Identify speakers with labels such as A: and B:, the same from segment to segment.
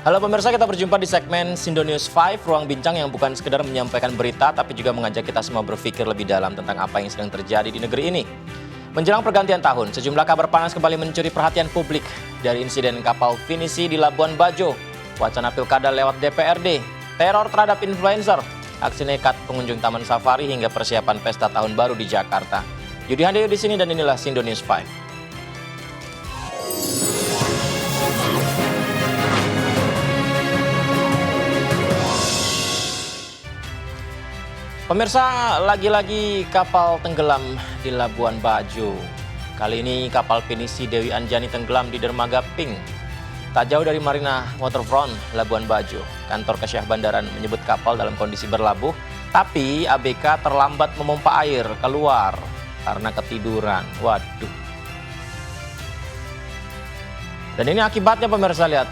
A: Halo pemirsa, kita berjumpa di segmen Sindo News 5, ruang bincang yang bukan sekedar menyampaikan berita, tapi juga mengajak kita semua berpikir lebih dalam tentang apa yang sedang terjadi di negeri ini. Menjelang pergantian tahun, sejumlah kabar panas kembali mencuri perhatian publik. Dari insiden kapal pinisi di Labuan Bajo, wacana pilkada lewat DPRD, teror terhadap influencer, aksi nekat pengunjung Taman Safari hingga persiapan pesta tahun baru di Jakarta. Yudi Handoyo di sini dan inilah Sindo News 5. Pemirsa, lagi-lagi kapal tenggelam di Labuan Bajo. Kali ini kapal pinisi Dewi Anjani tenggelam di dermaga Pink, tak jauh dari Marina Waterfront, Labuan Bajo. Kantor Kesyah Bandaran menyebut kapal dalam kondisi berlabuh, tapi ABK terlambat memompa air keluar karena ketiduran. Waduh. Dan ini akibatnya pemirsa, lihat.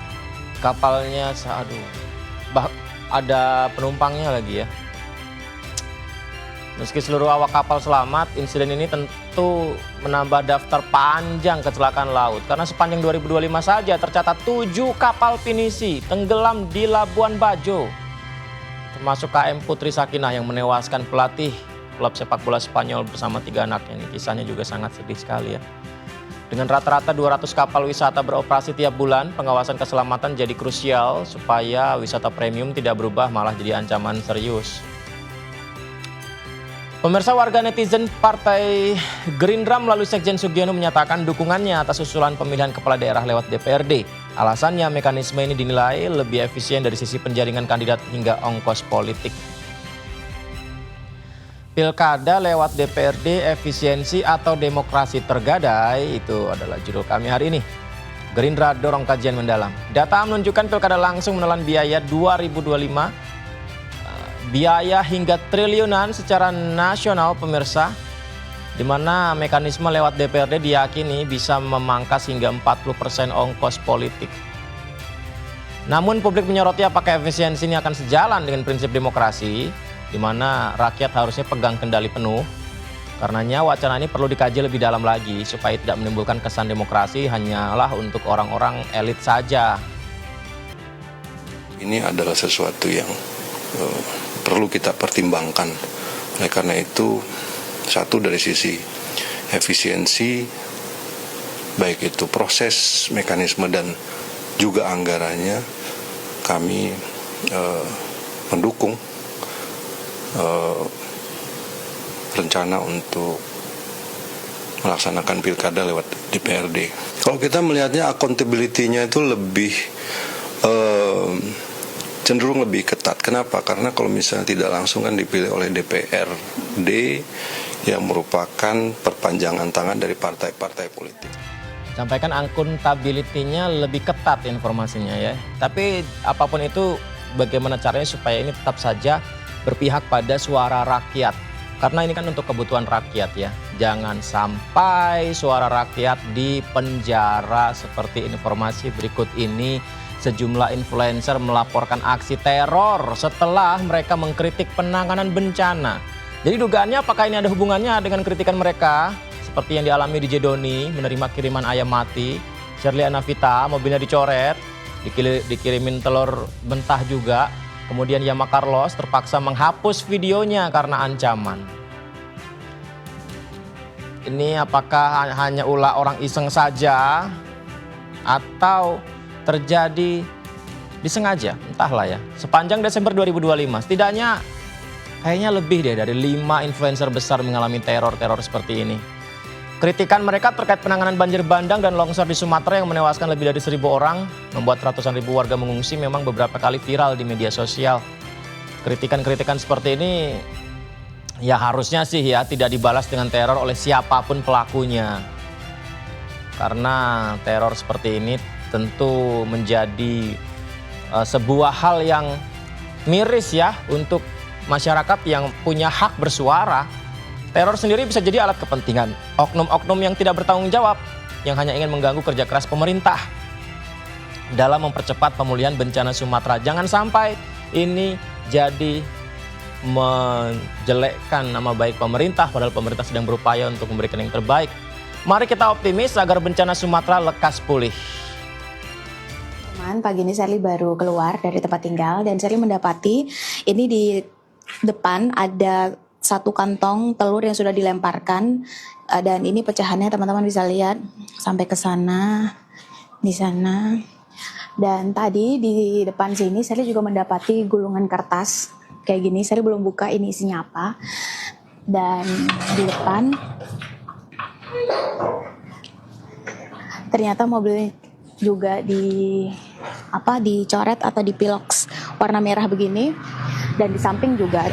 A: Kapalnya, ada penumpangnya lagi ya. Meski seluruh awak kapal selamat, insiden ini tentu menambah daftar panjang kecelakaan laut. Karena sepanjang 2025 saja tercatat 7 kapal pinisi tenggelam di Labuan Bajo. Termasuk KM Putri Sakinah yang menewaskan pelatih klub sepak bola Spanyol bersama 3 anaknya. Ini kisahnya juga sangat sedih sekali ya. Dengan rata-rata 200 kapal wisata beroperasi tiap bulan, pengawasan keselamatan jadi krusial supaya wisata premium tidak berubah malah jadi ancaman serius. Pemirsa, warga netizen Partai Gerindra melalui Sekjen Sugiono menyatakan dukungannya atas usulan pemilihan kepala daerah lewat DPRD. Alasannya mekanisme ini dinilai lebih efisien dari sisi penjaringan kandidat hingga ongkos politik. Pilkada lewat DPRD, efisiensi atau demokrasi tergadai, itu adalah judul kami hari ini. Gerindra dorong kajian mendalam. Data menunjukkan pilkada langsung menelan biaya 2025 biaya hingga triliunan secara nasional pemirsa, di mana mekanisme lewat DPRD diyakini bisa memangkas hingga 40% ongkos politik. Namun publik menyoroti apakah efisiensi ini akan sejalan dengan prinsip demokrasi, di mana rakyat harusnya pegang kendali penuh. Karenanya wacana ini perlu dikaji lebih dalam lagi supaya tidak menimbulkan kesan demokrasi hanyalah untuk orang-orang elit saja.
B: Ini adalah sesuatu yang perlu kita pertimbangkan. Oleh karena itu, satu dari sisi efisiensi, baik itu proses, mekanisme, dan juga anggarannya, kami mendukung rencana untuk melaksanakan pilkada lewat DPRD. Kalau kita melihatnya accountability-nya itu lebih cenderung lebih ketat. Kenapa? Karena kalau misalnya tidak langsung kan dipilih oleh DPRD yang merupakan perpanjangan tangan dari partai-partai politik.
A: Sampaikan akuntabilitinya lebih ketat informasinya ya. Tapi apapun itu, bagaimana caranya supaya ini tetap saja berpihak pada suara rakyat. Karena ini kan untuk kebutuhan rakyat ya. Jangan sampai suara rakyat dipenjara seperti informasi berikut ini. Sejumlah influencer melaporkan aksi teror setelah mereka mengkritik penanganan bencana. Jadi dugaannya apakah ini ada hubungannya dengan kritikan mereka? Seperti yang dialami DJ Doni, menerima kiriman ayam mati. Shirley Anavita, mobilnya dicoret, dikirimin telur mentah juga. Kemudian Yama Carlos terpaksa menghapus videonya karena ancaman. Ini apakah hanya ulah orang iseng saja atau terjadi disengaja, entahlah ya. Sepanjang Desember 2025, setidaknya kayaknya lebih deh dari 5 influencer besar mengalami teror-teror seperti ini. Kritikan mereka terkait penanganan banjir bandang dan longsor di Sumatera yang menewaskan lebih dari 1.000 orang, membuat ratusan ribu warga mengungsi memang beberapa kali viral di media sosial. Kritikan-kritikan seperti ini ya harusnya sih ya tidak dibalas dengan teror oleh siapapun pelakunya. Karena teror seperti ini tentu menjadi sebuah hal yang miris ya untuk masyarakat yang punya hak bersuara. Teror sendiri bisa jadi alat kepentingan oknum-oknum yang tidak bertanggung jawab, yang hanya ingin mengganggu kerja keras pemerintah dalam mempercepat pemulihan bencana Sumatera. Jangan sampai ini jadi menjelekkan nama baik pemerintah, padahal pemerintah sedang berupaya untuk memberikan yang terbaik. Mari kita optimis agar bencana Sumatera lekas pulih.
C: Pagi ini Sally baru keluar dari tempat tinggal dan Sally mendapati ini di depan ada satu kantong telur yang sudah dilemparkan dan ini pecahannya teman-teman bisa lihat sampai ke sana, di sana. Dan tadi di depan sini Sally juga mendapati gulungan kertas kayak gini. Sally belum buka ini isinya apa. Dan di depan ternyata mobil juga dicoret atau dipiloks warna merah begini, dan di samping juga.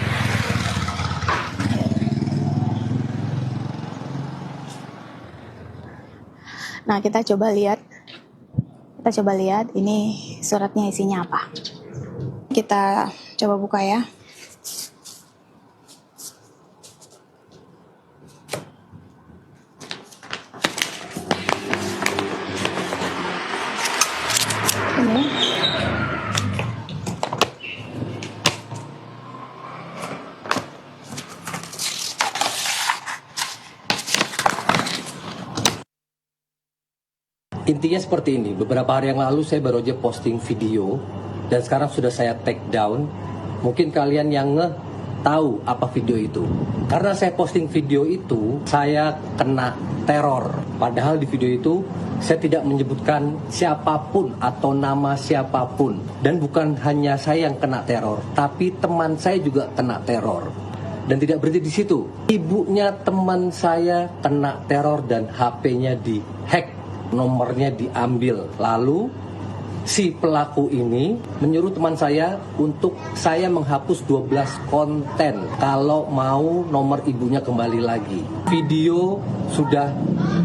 C: Nah, kita coba lihat ini suratnya isinya apa. Kita coba buka ya. Ini.
D: Intinya seperti ini, beberapa hari yang lalu saya baru aja posting video dan sekarang sudah saya take down. Mungkin kalian yang tahu apa video itu. Karena saya posting video itu, saya kena teror. Padahal di video itu saya tidak menyebutkan siapapun atau nama siapapun. Dan bukan hanya saya yang kena teror, tapi teman saya juga kena teror. Dan tidak berhenti di situ. Ibunya teman saya kena teror dan HP-nya dihack. Nomornya diambil. Lalu si pelaku ini menyuruh teman saya untuk saya menghapus 12 konten kalau mau nomor ibunya kembali lagi. Video sudah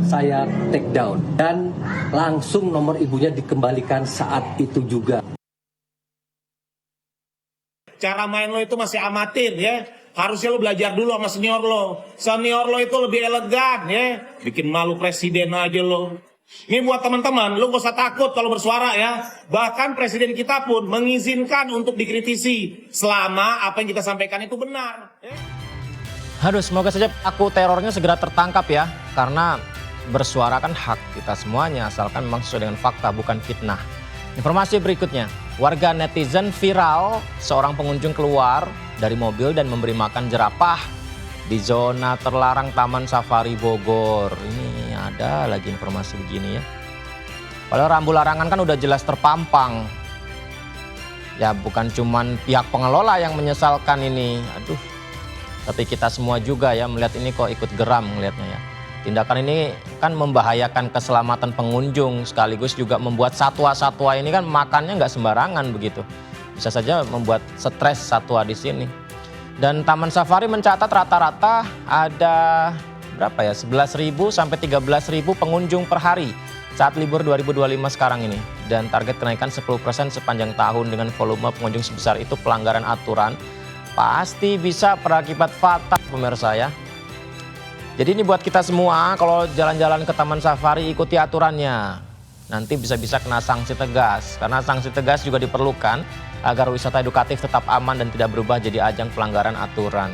D: saya take down dan langsung nomor ibunya dikembalikan saat itu juga.
E: Cara main lo itu masih amatir ya. Harusnya lo belajar dulu sama senior lo. Senior lo itu lebih elegan ya. Bikin malu presiden aja lo. Ini buat teman-teman, lu gak usah takut kalau bersuara ya. Bahkan presiden kita pun mengizinkan untuk dikritisi selama apa yang kita sampaikan itu benar.
A: Aduh, semoga saja pelaku terornya segera tertangkap ya. Karena bersuara kan hak kita semuanya, asalkan memang sesuai dengan fakta, bukan fitnah. Informasi berikutnya, warga netizen viral seorang pengunjung keluar dari mobil dan memberi makan jerapah di zona terlarang Taman Safari Bogor. Ini ada lagi informasi begini ya. Padahal rambu larangan kan udah jelas terpampang. Ya bukan cuman pihak pengelola yang menyesalkan ini. Aduh. Tapi kita semua juga ya melihat ini kok ikut geram melihatnya ya. Tindakan ini kan membahayakan keselamatan pengunjung, sekaligus juga membuat satwa-satwa ini kan makannya nggak sembarangan begitu. Bisa saja membuat stres satwa di sini. Dan Taman Safari mencatat rata-rata ada berapa ya, 11.000 sampai 13.000 pengunjung per hari saat libur 2025 sekarang ini. Dan target kenaikan 10% sepanjang tahun. Dengan volume pengunjung sebesar itu, pelanggaran aturan pasti bisa berakibat fatal pemirsa ya. Jadi ini buat kita semua, kalau jalan-jalan ke Taman Safari ikuti aturannya. Nanti bisa-bisa kena sanksi tegas, karena sanksi tegas juga diperlukan agar wisata edukatif tetap aman dan tidak berubah jadi ajang pelanggaran aturan.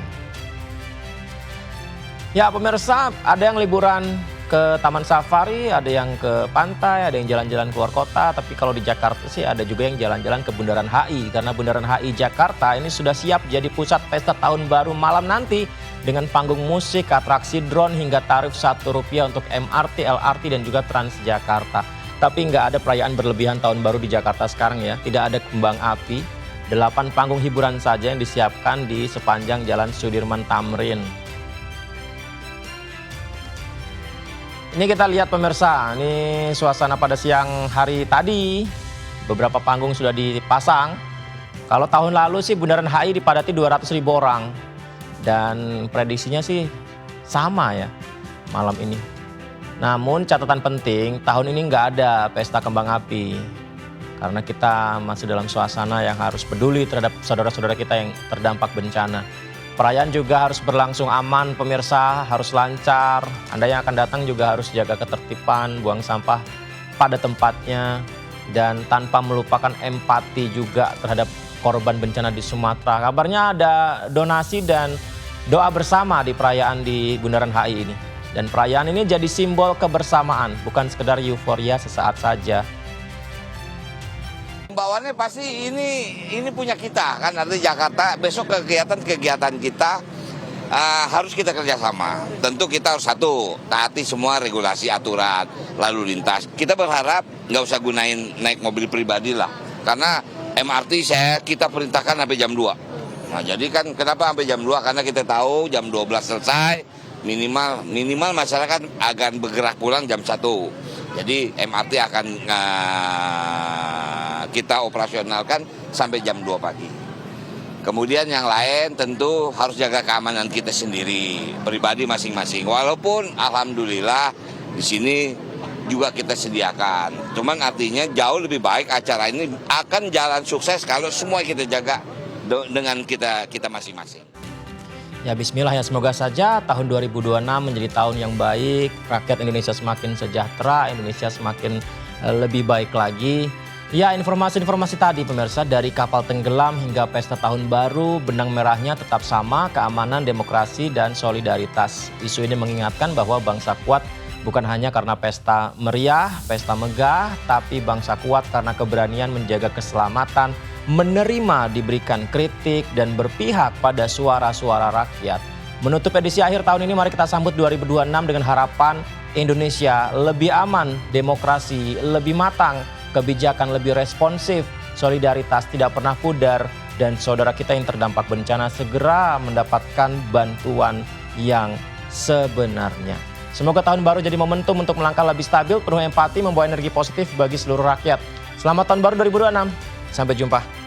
A: Ya pemirsa, ada yang liburan ke Taman Safari, ada yang ke pantai, ada yang jalan-jalan keluar kota. Tapi kalau di Jakarta sih ada juga yang jalan-jalan ke Bundaran HI. Karena Bundaran HI Jakarta ini sudah siap jadi pusat pesta tahun baru malam nanti. Dengan panggung musik, atraksi drone hingga tarif Rp1 untuk MRT, LRT dan juga Transjakarta. Tapi nggak ada perayaan berlebihan tahun baru di Jakarta sekarang ya. Tidak ada kembang api. 8 panggung hiburan saja yang disiapkan di sepanjang Jalan Sudirman Tamrin. Ini kita lihat pemirsa, ini suasana pada siang hari tadi. Beberapa panggung sudah dipasang. Kalau tahun lalu sih Bundaran HI dipadati 200.000 orang. Dan prediksinya sih sama ya malam ini. Namun catatan penting, tahun ini nggak ada pesta kembang api. Karena kita masih dalam suasana yang harus peduli terhadap saudara-saudara kita yang terdampak bencana. Perayaan juga harus berlangsung aman pemirsa, harus lancar. Anda yang akan datang juga harus jaga ketertiban, buang sampah pada tempatnya. Dan tanpa melupakan empati juga terhadap korban bencana di Sumatera. Kabarnya ada donasi dan doa bersama di perayaan di Bundaran HI ini. Dan perayaan ini jadi simbol kebersamaan, bukan sekedar euforia sesaat saja.
F: lawannya pasti ini punya kita kan, artinya Jakarta besok kegiatan kita harus kita kerjasama. Tentu kita harus satu, taati semua regulasi aturan lalu lintas. Kita berharap nggak usah gunain naik mobil pribadi lah, karena MRT kita perintahkan sampai jam 2. Nah jadi kan kenapa sampai jam 2? Karena kita tahu jam 12 selesai, minimal masyarakat akan bergerak pulang jam 1. Jadi MRT akan kita operasionalkan sampai jam 2 pagi. Kemudian yang lain tentu harus jaga keamanan kita sendiri, pribadi masing-masing. Walaupun alhamdulillah di sini juga kita sediakan. Cuman artinya jauh lebih baik acara ini akan jalan sukses kalau semua kita jaga dengan kita masing-masing.
A: Ya bismillah ya, semoga saja tahun 2026 menjadi tahun yang baik, rakyat Indonesia semakin sejahtera, Indonesia semakin lebih baik lagi. Ya informasi-informasi tadi pemirsa, dari kapal tenggelam hingga pesta tahun baru, benang merahnya tetap sama, keamanan, demokrasi, dan solidaritas. Isu ini mengingatkan bahwa bangsa kuat bukan hanya karena pesta meriah, pesta megah, tapi bangsa kuat karena keberanian menjaga keselamatan, menerima diberikan kritik, dan berpihak pada suara-suara rakyat. Menutup edisi akhir tahun ini, mari kita sambut 2026 dengan harapan Indonesia lebih aman, demokrasi lebih matang, kebijakan lebih responsif, solidaritas tidak pernah pudar, dan saudara kita yang terdampak bencana segera mendapatkan bantuan yang sebenarnya. Semoga tahun baru jadi momentum untuk melangkah lebih stabil, penuh empati, membawa energi positif bagi seluruh rakyat. Selamat tahun baru 2026. Sampai jumpa.